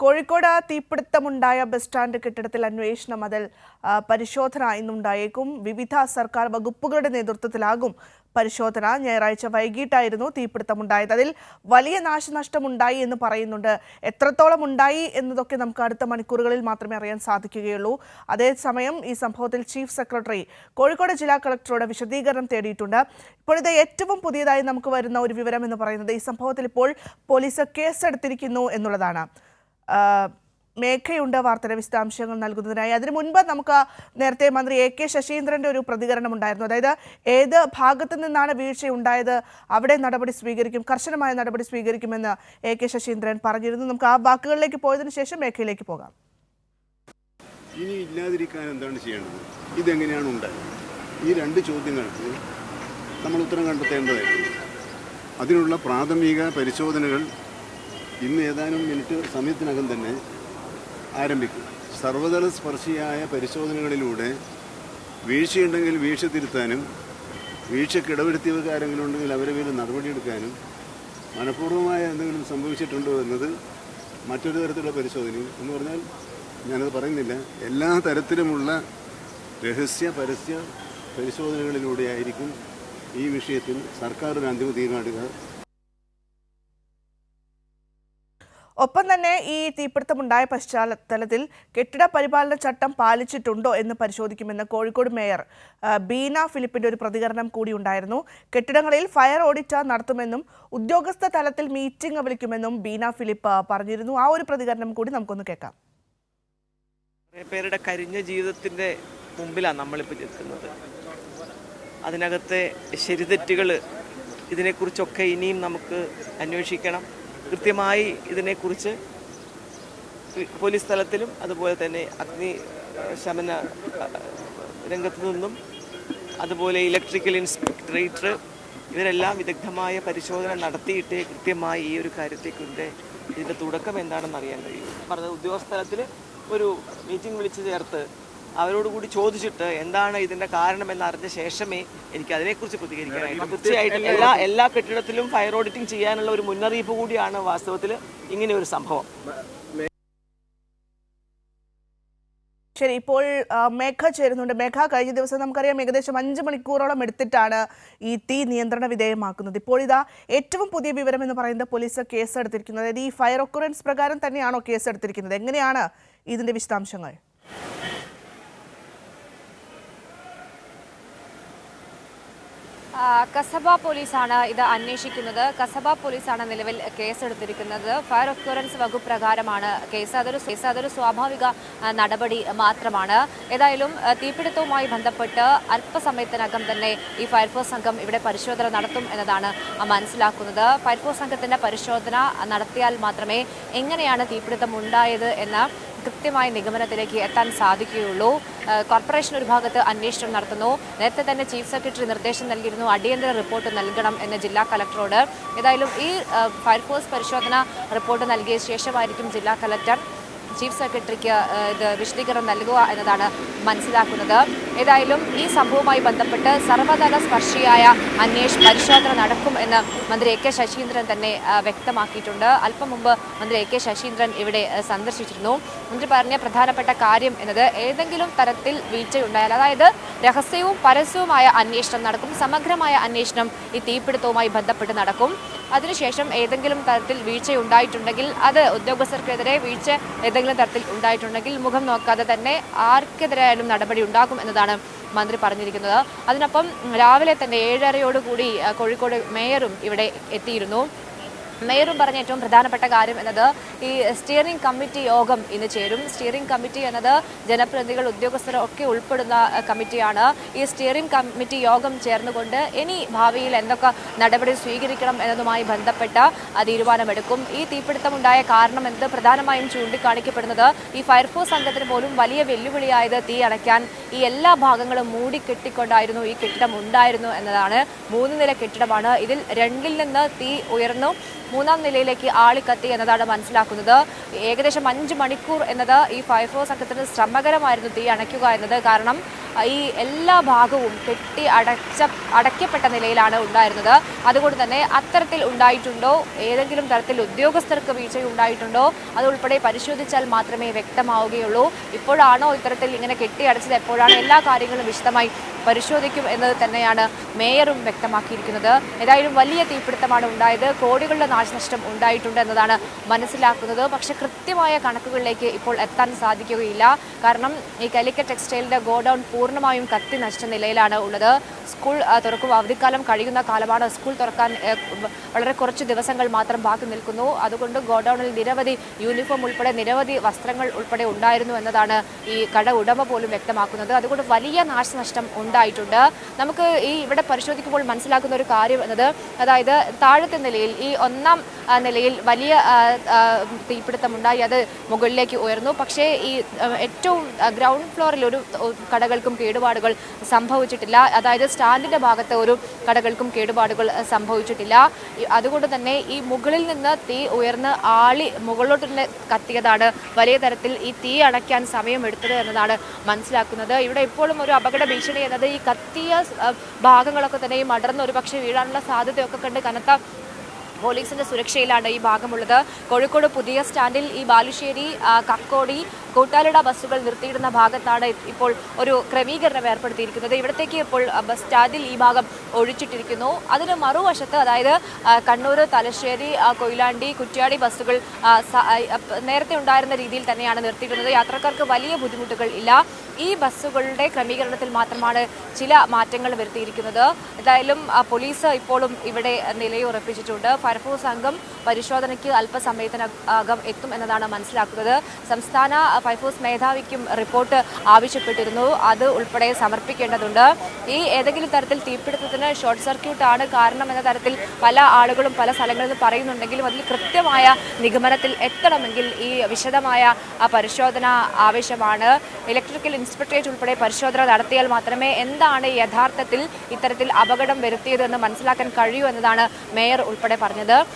Kozhikode തീപിടുത്തമുണ്ടായ bus stand കെട്ടിടത്തിൽ അന്വേഷണം അതിൽ പരിശോധന ഇന്നുണ്ടായേക്കും. വിവിധ സർക്കാർ വകുപ്പുകളുടെ നേതൃത്വത്തിലാകും പരിശോധന. ഞായറാഴ്ച വൈകിട്ടായിരുന്നു തീപിടുത്തമുണ്ടായത്. അതിൽ വലിയ നാശനഷ്ടമുണ്ടായി എന്ന് പറയുന്നുണ്ട്. എത്രത്തോളം ഉണ്ടായി എന്നതൊക്കെ നമുക്ക് അടുത്ത മണിക്കൂറുകളിൽ മാത്രമേ അറിയാൻ സാധിക്കുകയുള്ളൂ. അതേസമയം ഈ സംഭവത്തിൽ ചീഫ് സെക്രട്ടറി കോഴിക്കോട് ജില്ലാ കളക്ടറോട് വിശദീകരണം തേടിയിട്ടുണ്ട്. ഇപ്പോഴത്തെ ഏറ്റവും പുതിയതായി നമുക്ക് വരുന്ന ഒരു വിവരം എന്ന് പറയുന്നത് ഈ സംഭവത്തിൽ ഇപ്പോൾ പോലീസ് കേസെടുത്തിരിക്കുന്നു എന്നുള്ളതാണ്. മേഘയുണ്ട് വാർത്തയുടെ വിശദാംശങ്ങൾ നൽകുന്നതിനായി. അതിനു മുൻപ് നമുക്ക് നേരത്തെ മന്ത്രി AK ശശീന്ദ്രന്റെ ഒരു പ്രതികരണം ഉണ്ടായിരുന്നു. അതായത് ഏത് ഭാഗത്തു നിന്നാണ് വീഴ്ചയുണ്ടായത് അവിടെ നടപടി സ്വീകരിക്കും, കർശനമായ നടപടി സ്വീകരിക്കുമെന്ന് AK ശശീന്ദ്രൻ പറഞ്ഞിരുന്നു. നമുക്ക് ആ വാക്കുകളിലേക്ക് പോയതിനു ശേഷം മേഘയിലേക്ക് പോകാം. ഇനി ഇല്ലാതിരിക്കാൻ എന്താണ് ചെയ്യേണ്ടത്, ഇതെങ്ങനെയാണ് ഉണ്ടായത്, ഈ രണ്ട് ചോദ്യങ്ങൾക്ക് നമ്മൾ ഉത്തരം കണ്ടെത്തേണ്ടതായിരുന്നു. അതിനുള്ള പ്രാഥമിക പരിശോധനകൾ ഇന്ന് ഏതാനും മിനിറ്റ് സമയത്തിനകം തന്നെ ആരംഭിക്കും. സർവ്വതല സ്പർശിയായ പരിശോധനകളിലൂടെ വീഴ്ചയുണ്ടെങ്കിൽ വീഴ്ച തിരുത്താനും വീഴ്ചയ്ക്ക് ഇടവരുത്തിയ കാര്യങ്ങളും ഉണ്ടെങ്കിൽ അവരെ പേരിൽ നടപടിയെടുക്കാനും മനഃപൂർവ്വമായ എന്തെങ്കിലും സംഭവിച്ചിട്ടുണ്ടോ എന്നത് മറ്റൊരു തരത്തിലുള്ള പരിശോധനയും എന്ന് പറഞ്ഞാൽ ഞാനത് പറയുന്നില്ല. എല്ലാ തരത്തിലുമുള്ള രഹസ്യ പരസ്യ പരിശോധനകളിലൂടെയായിരിക്കും ഈ വിഷയത്തിൽ സർക്കാർ ഒരു അന്തിമ തീരുമാനമെടുക്കുക. ഒപ്പം തന്നെ ഈ തീപിടുത്തമുണ്ടായ പശ്ചാത്തലത്തിൽ കെട്ടിട പരിപാലന ചട്ടം പാലിച്ചിട്ടുണ്ടോ എന്ന് പരിശോധിക്കുമെന്ന് കോഴിക്കോട് മേയർ ബീന ഫിലിപ്പിന്റെ ഒരു പ്രതികരണം കൂടി ഉണ്ടായിരുന്നു. കെട്ടിടങ്ങളിൽ ഫയർ ഓഡിറ്റ് നടത്തുമെന്നും ഉദ്യോഗസ്ഥ തലത്തിൽ മീറ്റിംഗ് വിളിക്കുമെന്നും ബീന ഫിലിപ്പ് പറഞ്ഞിരുന്നു. ആ ഒരു പ്രതികരണം കൂടി നമുക്കൊന്ന് കേൾക്കാം. പേരുടെ കരിഞ്ഞ ജീവിതത്തിന്റെ മുമ്പിലാണ് നമ്മളിപ്പോൾ നിൽക്കുന്നത്. അതിനകത്തെ ശരിതെറ്റുകൾ ഇതിനെക്കുറിച്ചൊക്കെ ഇനിയും നമുക്ക് അന്വേഷിക്കണം. കൃത്യമായി ഇതിനെക്കുറിച്ച് പോലീസ് തലത്തിലും അതുപോലെ തന്നെ അഗ്നിശമന രംഗത്തു നിന്നും അതുപോലെ ഇലക്ട്രിക്കൽ ഇൻസ്പെക്ടറേറ്റർ ഇവരെല്ലാം വിദഗ്ധമായ പരിശോധന നടത്തിയിട്ടേ കൃത്യമായി ഈ ഒരു കാര്യത്തെക്കുറിച്ച് ഇതിൻ്റെ തുടക്കം എന്താണെന്ന് അറിയാൻ കഴിയും. പറഞ്ഞത് ഉദ്യോഗസ്ഥ തലത്തിൽ ഒരു മീറ്റിംഗ് വിളിച്ചു ചേർത്ത് അവരോട് കൂടി ചോദിച്ചിട്ട് എന്താണ് ഇതിൻ്റെ കാരണമെന്ന് അറിഞ്ഞ ശേഷമേ എനിക്ക് അതിനെക്കുറിച്ച് പ്രതികരിക്കാനായിട്ട്. തീർച്ചയായിട്ടും എല്ലാ കെട്ടിടത്തിലും ഫയർ ഓഡിറ്റിംഗ് ചെയ്യാനുള്ള ഒരു മുന്നറിയിപ്പ് കൂടിയാണ് വാസ്തവത്തിൽ ഇങ്ങനെ ഒരു സംഭവം. ശരി, ഇപ്പോൾ മേഘ ചേരുന്നുണ്ട്. മേഘ, കഴിഞ്ഞ ദിവസം നമുക്കറിയാം ഏകദേശം 5 മണിക്കൂറോളം എടുത്തിട്ടാണ് ഈ തീ നിയന്ത്രണ വിധേയമാക്കുന്നത്. ഇപ്പോൾ ഇതാ ഏറ്റവും പുതിയ വിവരം എന്ന് പറയുന്നത് പോലീസ് കേസെടുത്തിരിക്കുന്നത്. അതായത് ഈ ഫയർ ഒക്കുറൻസ് പ്രകാരം തന്നെയാണോ കേസെടുത്തിരിക്കുന്നത്? എങ്ങനെയാണ് ഇതിന്റെ വിശദാംശങ്ങൾ? കസബ പോലീസാണ് ഇത് അന്വേഷിക്കുന്നത്. കസബ പോലീസാണ് നിലവിൽ കേസെടുത്തിരിക്കുന്നത്. ഫയർ ഒക്യൂറൻസ് വകുപ്പ് പ്രകാരമാണ് കേസ്. അതൊരു സ്വാഭാവിക നടപടി മാത്രമാണ്. ഏതായാലും തീപിടുത്തവുമായി ബന്ധപ്പെട്ട് അല്പസമയത്തിനകം തന്നെ ഈ ഫയർഫോഴ്സ് സംഘം ഇവിടെ പരിശോധന നടത്തും എന്നതാണ് മനസ്സിലാക്കുന്നത്. ഫയർഫോഴ്സ് സംഘത്തിന്റെ പരിശോധന നടത്തിയാൽ മാത്രമേ എങ്ങനെയാണ് തീപിടുത്തം ഉണ്ടായത് എന്ന കൃത്യമായ നിഗമനത്തിലേക്ക് എത്താൻ സാധിക്കുകയുള്ളൂ. കോർപ്പറേഷൻ ഒരു ഭാഗത്ത് അന്വേഷണം നടത്തുന്നു. നേരത്തെ തന്നെ ചീഫ് സെക്രട്ടറി നിർദ്ദേശം നൽകിയിരുന്നു അടിയന്തര റിപ്പോർട്ട് നൽകണം എന്ന് ജില്ലാ കളക്ടറോട്. ഏതായാലും ഈ ഫയർഫോഴ്സ് പരിശോധന റിപ്പോർട്ട് നൽകിയ ശേഷമായിരിക്കും ജില്ലാ കളക്ടർ ചീഫ് സെക്രട്ടറിക്ക് ഇത് വിശദീകരണം നൽകുക എന്നതാണ് മനസ്സിലാക്കുന്നത്. ഏതായാലും ഈ സംഭവവുമായി ബന്ധപ്പെട്ട് സർവ്വതല സ്പർശിയായ പരിശോധന നടക്കും എന്ന് മന്ത്രി AK ശശീന്ദ്രൻ തന്നെ വ്യക്തമാക്കിയിട്ടുണ്ട്. അല്പം മുമ്പ് മന്ത്രി AK ശശീന്ദ്രൻ ഇവിടെ സന്ദർശിച്ചിരുന്നു. മന്ത്രി പറഞ്ഞ പ്രധാനപ്പെട്ട കാര്യം എന്നത് ഏതെങ്കിലും തരത്തിൽ വീഴ്ചയുണ്ടായാൽ, അതായത് രഹസ്യവും പരസ്യവുമായ അന്വേഷണം നടക്കും. സമഗ്രമായ അന്വേഷണം ഈ തീപിടുത്തവുമായി ബന്ധപ്പെട്ട് നടക്കും. അതിനുശേഷം ഏതെങ്കിലും തരത്തിൽ വീഴ്ചയുണ്ടായിട്ടുണ്ടെങ്കിൽ അത് ഉദ്യോഗസ്ഥർക്കെതിരെ വീഴ്ച ഏതെങ്കിലും തരത്തിൽ ഉണ്ടായിട്ടുണ്ടെങ്കിൽ മുഖം നോക്കാതെ തന്നെ ആർക്കെതിരായാലും നടപടി ഉണ്ടാകും എന്നതാണ് മന്ത്രി പറഞ്ഞിരിക്കുന്നത്. അതിനൊപ്പം രാവിലെ തന്നെ 7:30 കോഴിക്കോട് മേയറും ഇവിടെ എത്തിയിരുന്നു. മേയറും പറഞ്ഞ ഏറ്റവും പ്രധാനപ്പെട്ട കാര്യം എന്നത് ഈ സ്റ്റിയറിംഗ് കമ്മിറ്റി യോഗം ഇന്ന് ചേരും. സ്റ്റിയറിംഗ് കമ്മിറ്റി എന്നത് ജനപ്രതിനിധികൾ, ഉദ്യോഗസ്ഥർ ഒക്കെ ഉൾപ്പെടുന്ന കമ്മിറ്റിയാണ്. ഈ സ്റ്റിയറിംഗ് കമ്മിറ്റി യോഗം ചേർന്നുകൊണ്ട് ഇനി ഭാവിയിൽ എന്തൊക്കെ നടപടി സ്വീകരിക്കണം എന്നതുമായി ബന്ധപ്പെട്ട തീരുമാനമെടുക്കും. ഈ തീപിടുത്തമുണ്ടായ കാരണം എന്നത് പ്രധാനമായും ചൂണ്ടിക്കാണിക്കപ്പെടുന്നത് ഈ ഫയർഫോഴ്സ് സംഘത്തിന് പോലും വലിയ വെല്ലുവിളിയായത് തീ അണയ്ക്കാൻ ഈ എല്ലാ ഭാഗങ്ങളും മൂടിക്കെട്ടിക്കൊണ്ടായിരുന്നു ഈ കെട്ടിടം ഉണ്ടായിരുന്നു എന്നതാണ്. 3 നില കെട്ടിടമാണ്. ഇതിൽ 2-ൽ നിന്ന് തീ ഉയർന്നു 3-ാം നിലയിലേക്ക് ആളിക്കത്തി എന്നതാണ് മനസ്സിലാക്കുന്നത്. ഏകദേശം 5 മണിക്കൂർ എന്നത് ഈ ഫയർഫോഴ്സ് സംഘത്തിന് ശ്രമകരമായിരുന്നു തീ അണയ്ക്കുക എന്നത്. കാരണം ഈ എല്ലാ ഭാഗവും കെട്ടി അടയ്ക്കപ്പെട്ട നിലയിലാണ് ഉണ്ടായിരുന്നത്. അതുകൊണ്ട് തന്നെ അത്തരത്തിൽ ഉണ്ടായിട്ടുണ്ടോ, ഏതെങ്കിലും തരത്തിൽ ഉദ്യോഗസ്ഥർക്ക് വീഴ്ച ഉണ്ടായിട്ടുണ്ടോ അതുൾപ്പെടെ പരിശോധിച്ചാൽ മാത്രമേ വ്യക്തമാവുകയുള്ളൂ. ഇപ്പോഴാണോ ഇത്തരത്തിൽ ഇങ്ങനെ കെട്ടിയടച്ചത്, എപ്പോഴാണ് എല്ലാ കാര്യങ്ങളും വിശദമായി പരിശോധിക്കും എന്നത് തന്നെയാണ് മേയറും വ്യക്തമാക്കിയിരിക്കുന്നത്. ഏതായാലും വലിയ തീപിടുത്തമാണ് ഉണ്ടായത്, കോടികളുടെ നാശനഷ്ടം ഉണ്ടായിട്ടുണ്ട് എന്നതാണ് മനസ്സിലാക്കുന്നത്. പക്ഷേ കൃത്യമായ കണക്കുകളിലേക്ക് ഇപ്പോൾ എത്താൻ സാധിക്കുകയില്ല. കാരണം ഈ കാലിക്കറ്റ് ടെക്സ്റ്റൈലിൻ്റെ ഗോഡൗൺ പൂർണ്ണമായും കത്തി നശിച്ച നിലയിലാണ് ഉള്ളത്. സ്കൂൾ തുറക്കും, അവധിക്കാലം കഴിയുന്ന കാലമാണ്. സ്കൂൾ തുറക്കാൻ വളരെ കുറച്ച് ദിവസങ്ങൾ മാത്രം ബാക്കി നിൽക്കുന്നു. അതുകൊണ്ട് ഗോഡൗണിൽ നിരവധി യൂണിഫോം ഉൾപ്പെടെ നിരവധി വസ്ത്രങ്ങൾ ഉൾപ്പെടെ ഉണ്ടായിരുന്നു എന്നതാണ് ഈ കട ഉടമ പോലും വ്യക്തമാക്കുന്നത്. അതുകൊണ്ട് വലിയ നാശനഷ്ടം ഉണ്ടായിട്ടുണ്ട്. നമുക്ക് ഈ ഇവിടെ പരിശോധിക്കുമ്പോൾ മനസ്സിലാക്കുന്ന ഒരു കാര്യം എന്നത്, അതായത് താഴത്തെ നിലയിൽ ഈ ഒന്നാം നിലയിൽ വലിയ തീപിടുത്തമുണ്ടായി, അത് മുകളിലേക്ക് ഉയർന്നു. പക്ഷേ ഈ ഏറ്റവും ഗ്രൗണ്ട് ഫ്ലോറിൽ ഒരു കടകൾക്കും കേടുപാടുകൾ സംഭവിച്ചിട്ടില്ല. അതായത് സ്റ്റാൻഡിൻ്റെ ഭാഗത്ത് ഒരു കടകൾക്കും കേടുപാടുകൾ സംഭവിച്ചിട്ടില്ല. അതുകൊണ്ട് തന്നെ ഈ മുകളിൽ നിന്ന് തീ ഉയർന്ന് ആളി മുകളിലോട്ട് തന്നെ കത്തിയതാണ് വലിയ തരത്തിൽ ഈ തീ അണയ്ക്കാൻ സമയമെടുത്തത് എന്നതാണ് മനസ്സിലാക്കുന്നത്. ഇവിടെ ഇപ്പോഴും ഒരു അപകട ഭീഷണി എന്നത് ഈ കത്തിയ ഭാഗങ്ങളൊക്കെ തന്നെ ഈ മടർന്ന് ഒരു പക്ഷേ വീഴാനുള്ള സാധ്യതയൊക്കെ കണ്ട് കനത്ത പോലീസിന്റെ സുരക്ഷയിലാണ് ഈ ഭാഗമുള്ളത്. കോഴിക്കോട് പുതിയ സ്റ്റാൻഡിൽ ഈ ബാലുശ്ശേരി, കക്കോടി, കൂട്ടാലിട ബസ്സുകൾ നിർത്തിയിടുന്ന ഭാഗത്താണ് ഇപ്പോൾ ഒരു ക്രമീകരണം ഏർപ്പെടുത്തിയിരിക്കുന്നത്. ഇവിടത്തേക്ക് ഇപ്പോൾ ബസ് സ്റ്റാൻഡിൽ ഈ ഭാഗം ഒഴിച്ചിട്ടിരിക്കുന്നു. അതിന് മറുവശത്ത്, അതായത് കണ്ണൂർ, തലശ്ശേരി, കൊയിലാണ്ടി, കുറ്റ്യാടി ബസ്സുകൾ നേരത്തെ ഉണ്ടായിരുന്ന രീതിയിൽ തന്നെയാണ് നിർത്തിയിടുന്നത്. യാത്രക്കാർക്ക് വലിയ ബുദ്ധിമുട്ടുകൾ ഇല്ല. ഈ ബസ്സുകളുടെ ക്രമീകരണത്തിൽ മാത്രമാണ് ചില മാറ്റങ്ങൾ വരുത്തിയിരിക്കുന്നത്. എന്തായാലും പോലീസ് ഇപ്പോഴും ഇവിടെ നിലയുറപ്പിച്ചിട്ടുണ്ട്. ഫയർഫോഴ്സ് സംഘം പരിശോധനയ്ക്ക് അല്പസമയത്തിനകം എത്തും എന്നതാണ് മനസ്സിലാക്കുന്നത്. സംസ്ഥാന ഫയർഫോഴ്സ് മേധാവിക്കും റിപ്പോർട്ട് ആവശ്യപ്പെട്ടിരുന്നു, അത് ഉൾപ്പെടെ സമർപ്പിക്കേണ്ടതുണ്ട്. ഈ ഏതെങ്കിലും തരത്തിൽ തീപിടുത്തത്തിന് ഷോർട്ട് സർക്യൂട്ട് ആണ് കാരണം എന്ന തരത്തിൽ പല ആളുകളും പല സ്ഥലങ്ങളിൽ പറയുന്നുണ്ടെങ്കിലും അതിൽ കൃത്യമായ നിഗമനത്തിൽ എത്തണമെങ്കിൽ ഈ വിശദമായ പരിശോധന ആവശ്യമാണ്. ഇലക്ട്രിക്കൽ ഇൻസ്പെക്ടറേറ്റ് ഉൾപ്പെടെ പരിശോധന നടത്തിയാൽ മാത്രമേ എന്താണ് യഥാർത്ഥത്തിൽ ഇത്തരത്തിൽ അപകടം വരുത്തിയതെന്ന് മനസ്സിലാക്കാൻ കഴിയൂ എന്നതാണ് മേയർ ഉൾപ്പെടെ പറഞ്ഞത്.